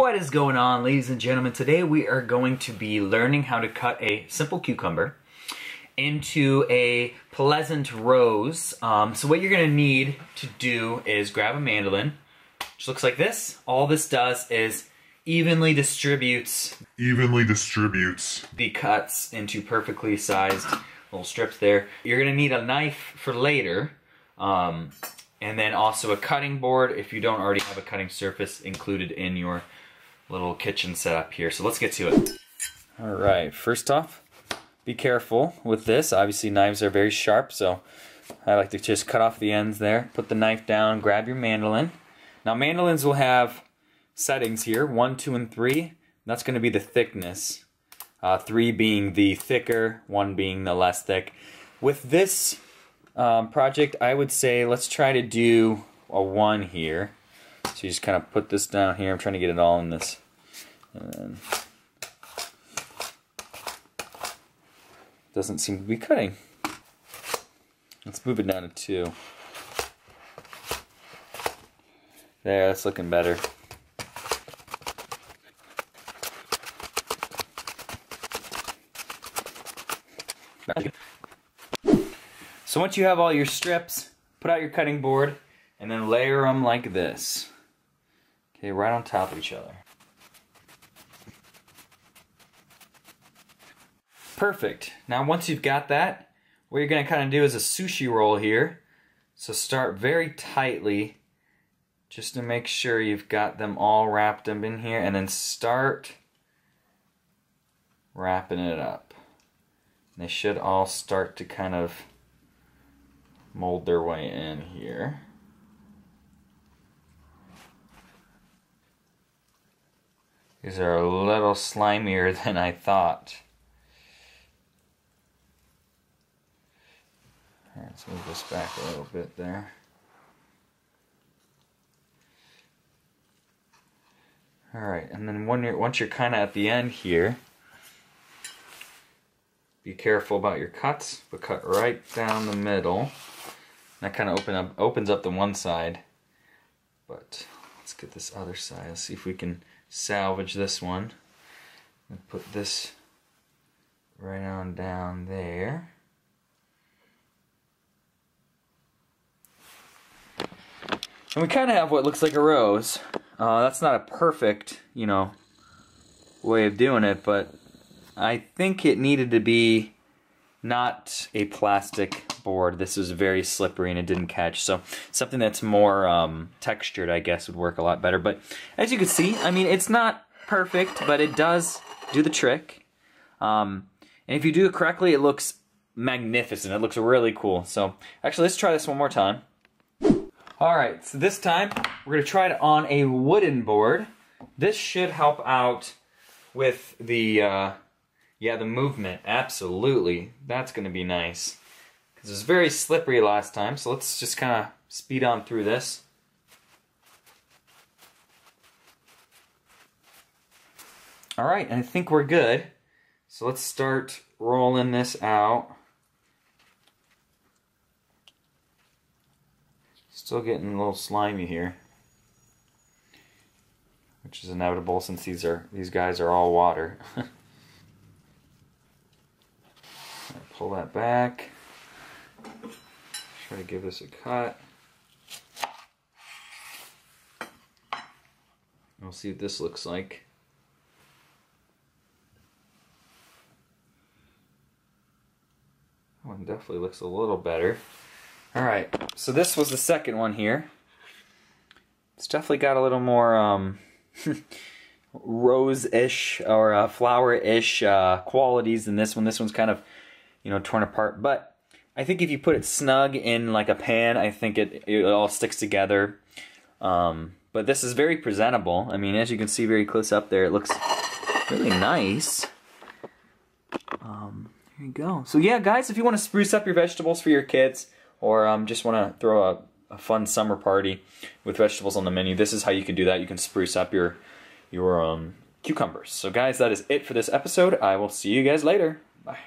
What is going on, ladies and gentlemen? Today we are going to be learning how to cut a simple cucumber into a pleasant rose. So what you're going to need to do is grab a mandolin, which looks like this. All this does is evenly distributes the cuts into perfectly sized little strips there. You're going to need a knife for later, and then also a cutting board if you don't already have a cutting surface included in your little kitchen setup here. So let's get to it. Alright, first off, be careful with this. Obviously knives are very sharp, so I like to just cut off the ends there. Put the knife down, grab your mandolin. Now mandolins will have settings here, 1, 2, and 3. That's going to be the thickness. 3 being the thicker, 1 being the less thick. With this project, I would say let's try to do a 1 here. So you just kind of put this down here. I'm trying to get it all in this. And then doesn't seem to be cutting. Let's move it down to 2. There, that's looking better. So once you have all your strips, put out your cutting board and then layer them like this. Okay, right on top of each other. Perfect. Now once you've got that, what you're going to kind of do is a sushi roll here. So start very tightly just to make sure you've got them all wrapped up in here, and then start wrapping it up. They should all start to kind of mold their way in here. These are a little slimier than I thought. Alright, let's move this back a little bit there. Alright, and then once you're kind of at the end here, be careful about your cuts, but cut right down the middle. That kind of opens up the one side. But let's get this other side. Let's see if we can salvage this one. And put this right on down there. And we kind of have what looks like a rose. That's not a perfect, way of doing it, but I think it needed to be not a plastic board. This was very slippery and it didn't catch. So something that's more textured, I guess, would work a lot better. But as you can see, I mean, it's not perfect, but it does do the trick. And if you do it correctly, it looks magnificent. It looks really cool. So actually, let's try this one more time. Alright, so this time we're going to try it on a wooden board. This should help out with the the movement. Absolutely. That's going to be nice. Because it was very slippery last time, so let's just kind of speed on through this. Alright, and I think we're good. So let's start rolling this out. Still getting a little slimy here, which is inevitable since these guys are all water. Pull that back. Try to give this a cut. We'll see what this looks like. That one definitely looks a little better. Alright, so this was the second one here. It's definitely got a little more rose-ish or flower-ish qualities than this one. This one's kind of, torn apart. But I think if you put it snug in like a pan, I think it all sticks together. But this is very presentable. I mean, as you can see very close up there, it looks really nice. There you go. So yeah, guys, if you want to spruce up your vegetables for your kids, or just want to throw a fun summer party with vegetables on the menu, this is how you can do that. You can spruce up your cucumbers. So guys, that is it for this episode. I will see you guys later. Bye.